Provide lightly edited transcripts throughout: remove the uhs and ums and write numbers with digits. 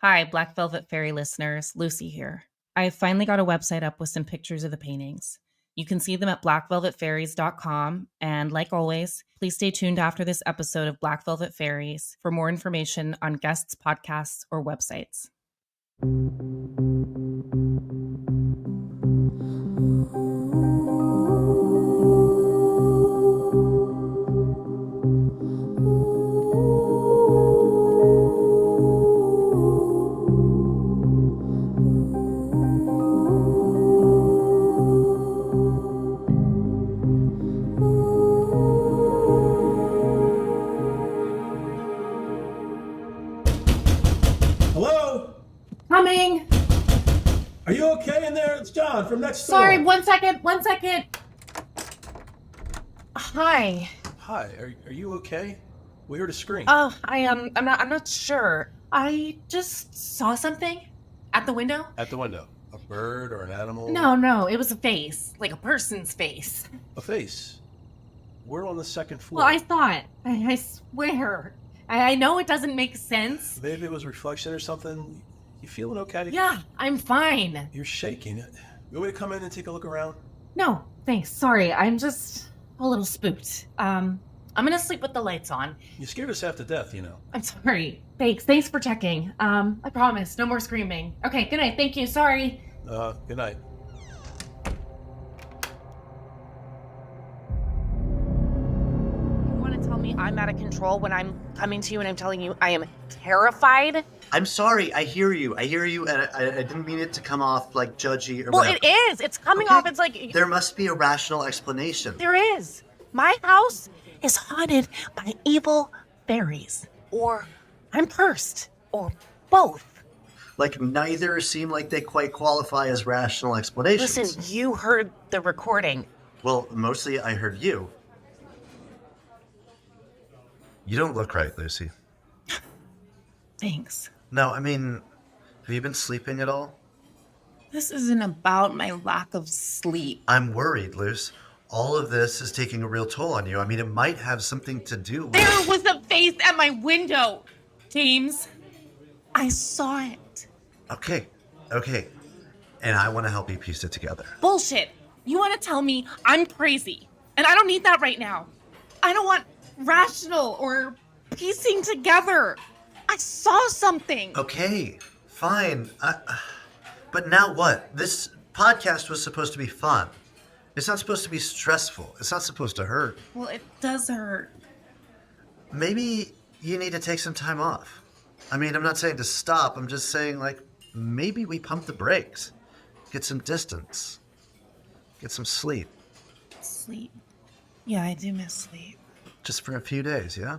Hi, Black Velvet Fairy listeners. Lucy here. I finally got a website up with some pictures of the paintings. You can see them at blackvelvetfairies.com. And like always, please stay tuned after this episode of Black Velvet Fairies for more information on guests, podcasts, or websites. Hello? Coming! Are you okay in there? It's John from next door. Sorry, one second. Hi. Hi, are you okay? We heard a scream. Oh, I'm not sure. I just saw something at the window. At the window. A bird or an animal? No, it was a face. Like a person's face. A face. We're on the second floor. Well, I thought. I swear. I know it doesn't make sense. Maybe it was a reflection or something. You feeling okay? Yeah, I'm fine. You're shaking. You want me to come in and take a look around? No, thanks. Sorry, I'm just a little spooked. I'm gonna sleep with the lights on. You scared us half to death, you know. I'm sorry. Thanks for checking. I promise, no more screaming. Okay, good night. Thank you. Sorry. Good night. You want to tell me I'm out of control when I'm coming to you and I'm telling you I am terrified? I'm sorry, I hear you, and I didn't mean it to come off like judgy or Well, whatever. it is. It's coming Okay. off. It's like... There must be a rational explanation. There is. My house is haunted by evil fairies. Or I'm cursed. Or both. Like, neither seem like they quite qualify as rational explanations. Listen, you heard the recording. Well, mostly I heard you. You don't look right, Lucy. Thanks. No, I mean, have you been sleeping at all? This isn't about my lack of sleep. I'm worried, Luce. All of this is taking a real toll on you. I mean, it might have something to do with... There was a face at my window, James. I saw it. Okay. And I want to help you piece it together. Bullshit. You want to tell me I'm crazy. And I don't need that right now. I don't want rational or piecing together. I saw something. Okay, fine. But now what? This podcast was supposed to be fun. It's not supposed to be stressful. It's not supposed to hurt. Well, it does hurt. Maybe you need to take some time off. I mean, I'm not saying to stop. I'm just saying, like, maybe we pump the brakes. Get some distance. Get some sleep. Sleep. Yeah, I do miss sleep. Just for a few days, yeah?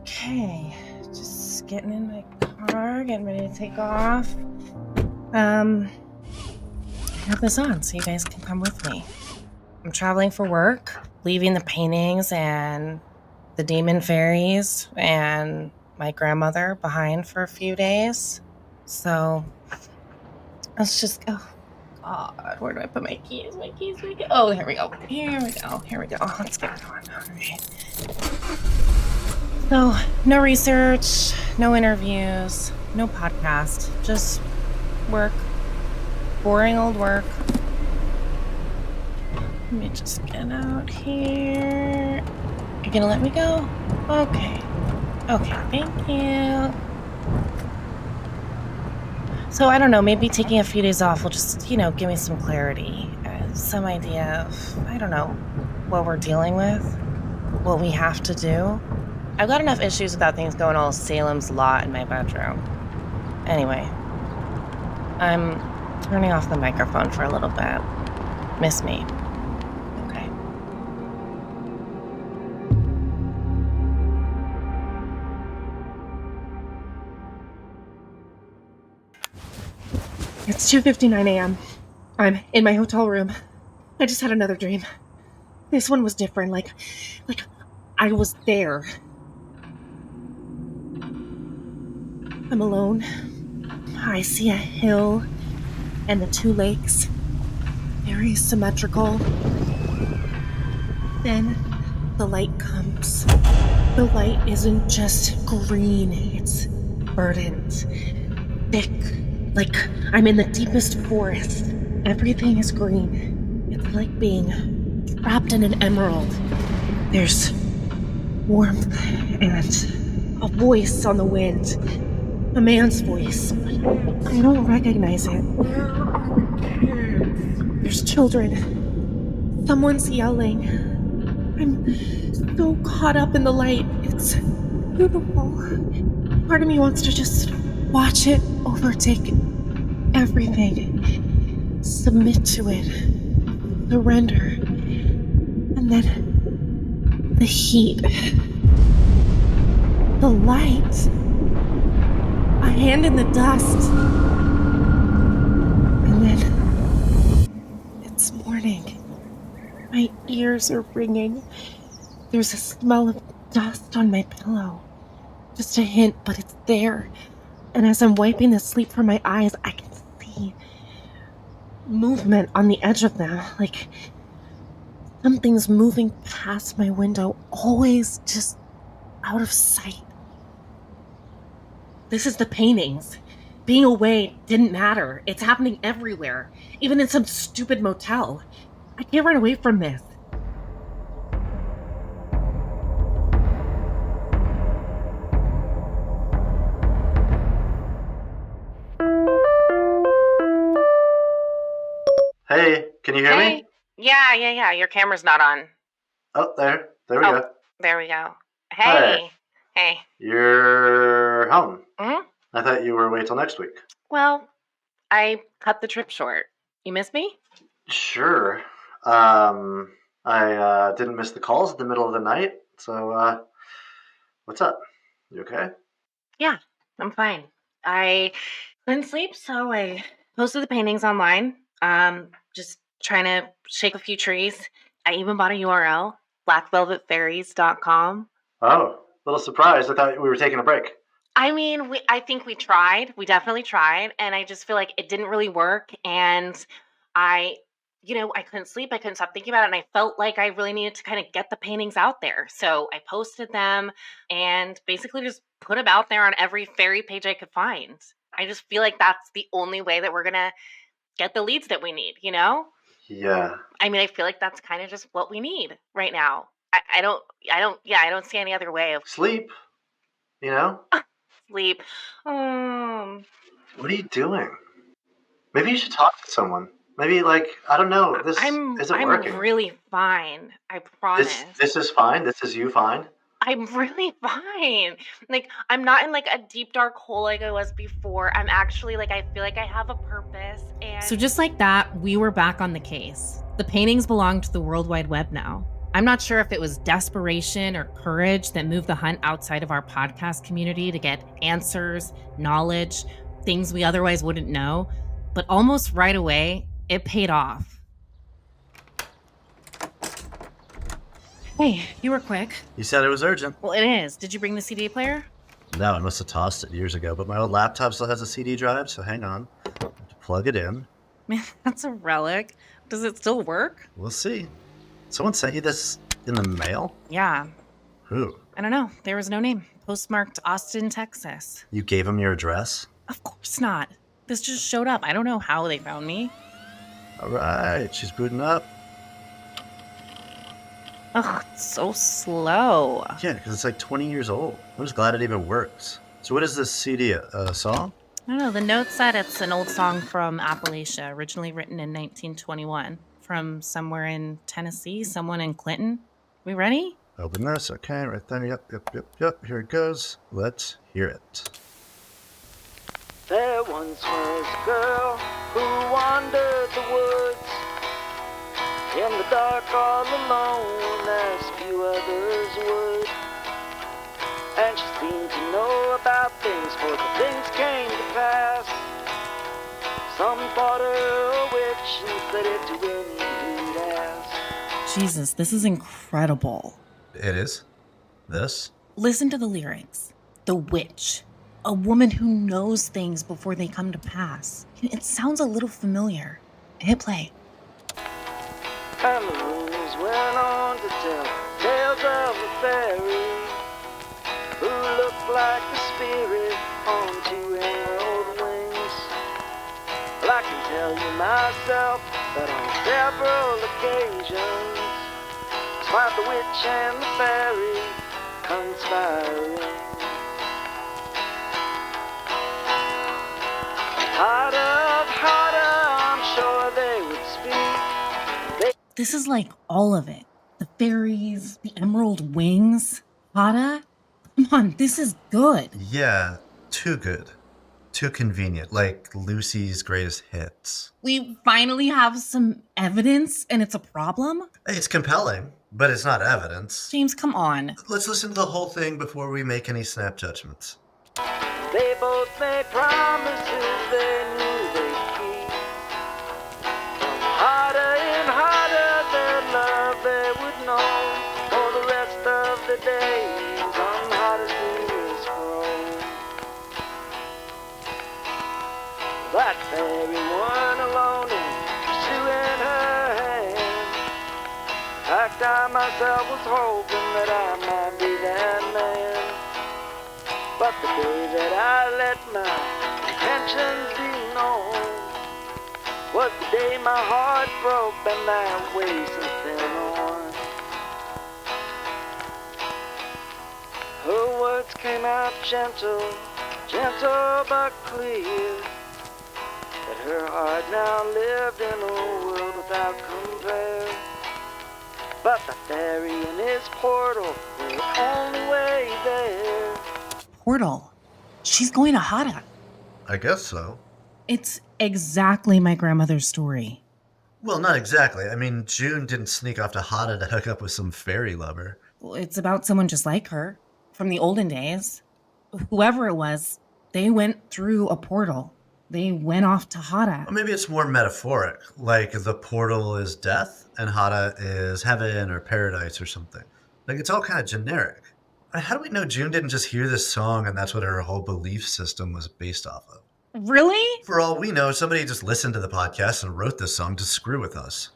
Okay, just getting in my car, getting ready to take off. I have this on so you guys can come with me. I'm traveling for work, leaving the paintings and the demon fairies and my grandmother behind for a few days. So let's just go. God, where do I put my keys? Oh, here we go. Let's get going. All right. So, no research, no interviews, no podcast, just work. Boring old work. Let me just get out here. You're gonna let me go? Okay, thank you. So, I don't know, maybe taking a few days off will just, give me some clarity. Some idea of, I don't know, what we're dealing with, what we have to do. I've got enough issues without things going all Salem's Lot in my bedroom. Anyway, I'm turning off the microphone for a little bit. Miss me. Okay. It's 2:59 a.m. I'm in my hotel room. I just had another dream. This one was different, like I was there. I'm alone. I see a hill and the two lakes. Very symmetrical. Then The light comes. The light isn't just green, it's verdant, thick, like I'm in the deepest forest. Everything is green. It's like being trapped in an emerald. There's warmth and a voice on the wind. A man's voice. I don't recognize it. There's children. Someone's yelling. I'm so caught up in the light. It's beautiful. Part of me wants to just watch it overtake everything. Submit to it. Surrender. And then the heat. The light. A hand in the dust. And then it's morning. My ears are ringing. There's a smell of dust on my pillow. Just a hint, but it's there. And as I'm wiping the sleep from my eyes, I can see movement on the edge of them. Like something's moving past my window, always just out of sight. This is the paintings. Being away didn't matter. It's happening everywhere, even in some stupid motel. I can't run away from this. Hey, can you hear me? Yeah. Your camera's not on. Oh, there we go. There we go. Hey. You're home. Hmm? I thought you were away till next week. Well, I cut the trip short. You miss me? Sure. I didn't miss the calls in the middle of the night, so, what's up? You okay? Yeah, I'm fine. I couldn't sleep, so I posted the paintings online. Just trying to shake a few trees. I even bought a URL, blackvelvetfairies.com. Oh, little surprised. I thought we were taking a break. I mean, I think we tried. We definitely tried, and I just feel like it didn't really work, and I couldn't sleep. I couldn't stop thinking about it, and I felt like I really needed to kind of get the paintings out there. So I posted them and basically just put them out there on every fairy page I could find. I just feel like that's the only way that we're going to get the leads that we need, you know? Yeah. I mean, I feel like that's kind of just what we need right now. I don't see any other way of Sleep, you know? sleep. What are you doing? Maybe you should talk to someone. Maybe, I don't know, this isn't working. I'm really fine. I promise. This is fine? This is you fine? I'm really fine. Like, I'm not in, a deep, dark hole like I was before. I'm actually, I feel like I have a purpose, and... So just like that, we were back on the case. The paintings belong to the World Wide Web now. I'm not sure if it was desperation or courage that moved the hunt outside of our podcast community to get answers, knowledge, things we otherwise wouldn't know. But almost right away, it paid off. Hey, you were quick. You said it was urgent. Well, it is. Did you bring the CD player? No, I must have tossed it years ago, but my old laptop still has a CD drive, so hang on. I have to plug it in. Man, that's a relic. Does it still work? We'll see. Someone sent you this in the mail? Yeah. Who? I don't know. There was no name. Postmarked Austin, Texas. You gave them your address? Of course not. This just showed up. I don't know how they found me. All right, she's booting up. Ugh, it's so slow. Yeah, because it's 20 years old. I'm just glad it even works. So what is this CD, a song? I don't know. The note said it's an old song from Appalachia, originally written in 1921. From somewhere in Tennessee, someone in Clinton. We ready? Open this. Okay, right there. Yep. Here it goes. Let's hear it. There once was a girl who wandered the woods in the dark all alone as few others would. And she seemed to know about things, for the things came to pass. Some thought her a witch and said it to any who'd ask. Jesus, this is incredible. It is? This? Listen to the lyrics. The witch. A woman who knows things before they come to pass. It sounds a little familiar. Hit play. And the rumors went on to tell tales of a fairy who looked like a spirit on two emerald wings. Well, I can tell you myself that on several occasions, smart the witch and the fairy conspiring. Hada, I'm sure they would speak. This is like all of it. The fairies, the emerald wings, Hada. Come on, this is good. Yeah, too good. Too convenient, like Lucy's greatest hits. We finally have some evidence and it's a problem? It's compelling, but it's not evidence. James, come on. Let's listen to the whole thing before we make any snap judgments. They both made promises they knew they'd keep. From Hada in Hada, their love they would know for the rest of the days on Hada's Venus Road. That fairy weren't alone in pursuing her hand. In fact, I myself was hoping that I might be that man. But the day that I let my intentions be known was the day my heart broke and that way something on. Her words came out gentle, gentle but clear, that her heart now lived in a world without compare. But the fairy in his portal were the only way there. Portal. She's going to Hada. I guess so. It's exactly my grandmother's story. Well, not exactly. I mean, June didn't sneak off to Hada to hook up with some fairy lover. Well, it's about someone just like her from the olden days. Whoever it was, they went through a portal. They went off to Hada. Or maybe it's more metaphoric, like the portal is death and Hada is heaven or paradise or something. Like, it's all kind of generic. How do we know June didn't just hear this song and that's what her whole belief system was based off of? Really? For all we know, somebody just listened to the podcast and wrote this song to screw with us.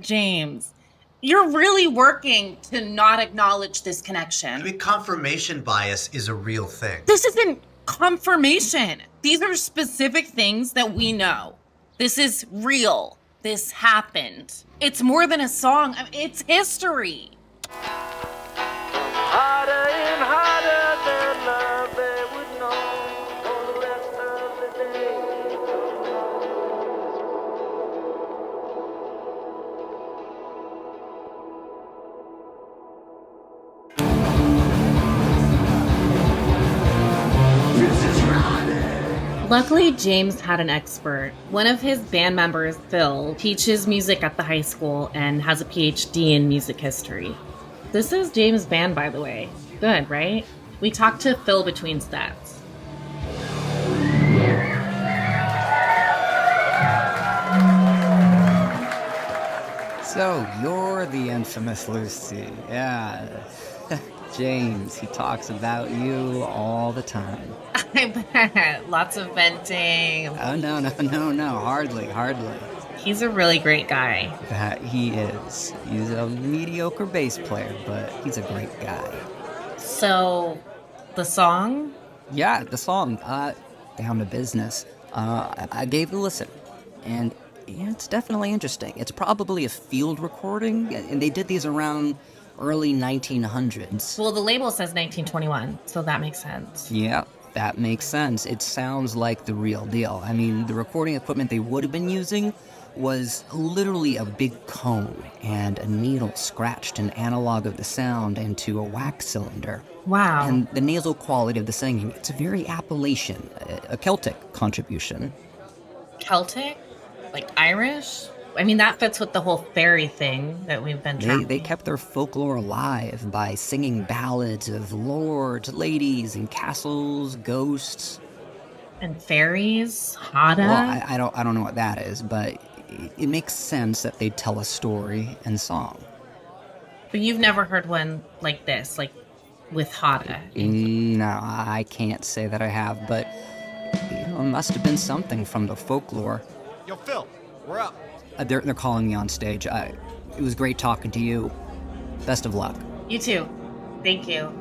James, you're really working to not acknowledge this connection. I mean, confirmation bias is a real thing. This isn't confirmation. These are specific things that we know. This is real. This happened. It's more than a song. It's history. Hada in Hada, their love they would know for the rest of the days. Luckily, James had an expert. One of his band members, Phil, teaches music at the high school and has a PhD in music history. This is James' band, by the way. Good, right? We talked to Phil between sets. So, you're the infamous Lucy. Yeah. James, he talks about you all the time. I bet. Lots of venting. Oh, no. Hardly. He's a really great guy. That he is. He's a mediocre bass player, but he's a great guy. So, the song? Yeah, the song. Down to business. I gave it a listen, and yeah, it's definitely interesting. It's probably a field recording, and they did these around early 1900s. Well, the label says 1921, so that makes sense. Yeah, that makes sense. It sounds like the real deal. I mean, the recording equipment they would have been using was literally a big cone and a needle scratched an analog of the sound into a wax cylinder. Wow. And the nasal quality of the singing, it's very Appalachian, a Celtic contribution. Celtic? Like Irish? I mean, that fits with the whole fairy thing that we've been tracking. They kept their folklore alive by singing ballads of lords, ladies, and castles, ghosts. And fairies? Hada? Well, I don't know what that is, but it makes sense that they tell a story in song. But you've never heard one like this, like with Hada? No, I can't say that I have, but it must have been something from the folklore. Yo, Phil, we're up. They're calling me on stage. It was great talking to you. Best of luck. You too. Thank you.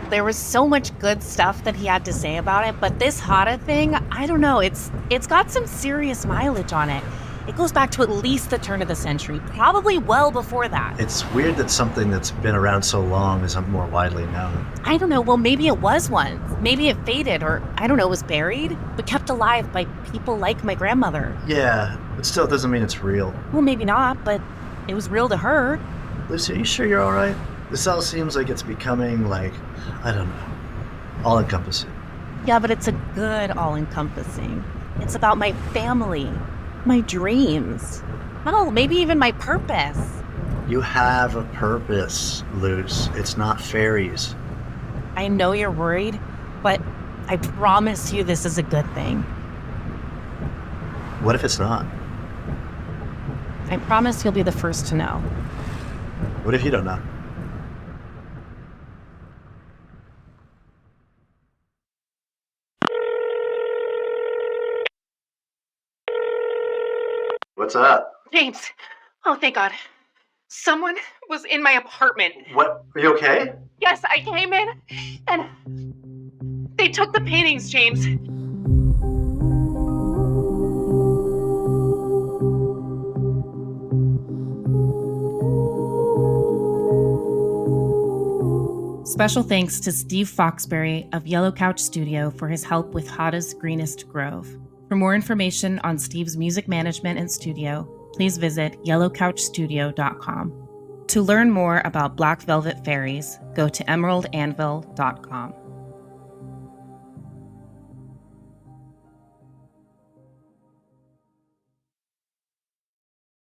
There was so much good stuff that he had to say about it, but this Hada thing, I don't know, it's got some serious mileage on it. It goes back to at least the turn of the century, probably well before that. It's weird that something that's been around so long isn't more widely known. I don't know, well, maybe it was once. Maybe it faded, or I don't know, was buried, but kept alive by people like my grandmother. Yeah, but still doesn't mean it's real. Well, maybe not, but it was real to her. Lucy, are you sure you're all right? This all seems like it's becoming, like, I don't know, all-encompassing. Yeah, but it's a good all-encompassing. It's about my family, my dreams. Hell, maybe even my purpose. You have a purpose, Luce. It's not fairies. I know you're worried, but I promise you this is a good thing. What if it's not? I promise you'll be the first to know. What if you don't know? What's up? James. Oh, thank God. Someone was in my apartment. What? Are you okay? Yes, I came in and they took the paintings, James. Special thanks to Steve Foxberry of Yellow Couch Studio for his help with Hada's Greenest Grove. For more information on Steve's music management and studio, please visit yellowcouchstudio.com. To learn more about Black Velvet Fairies, go to emeraldanvil.com.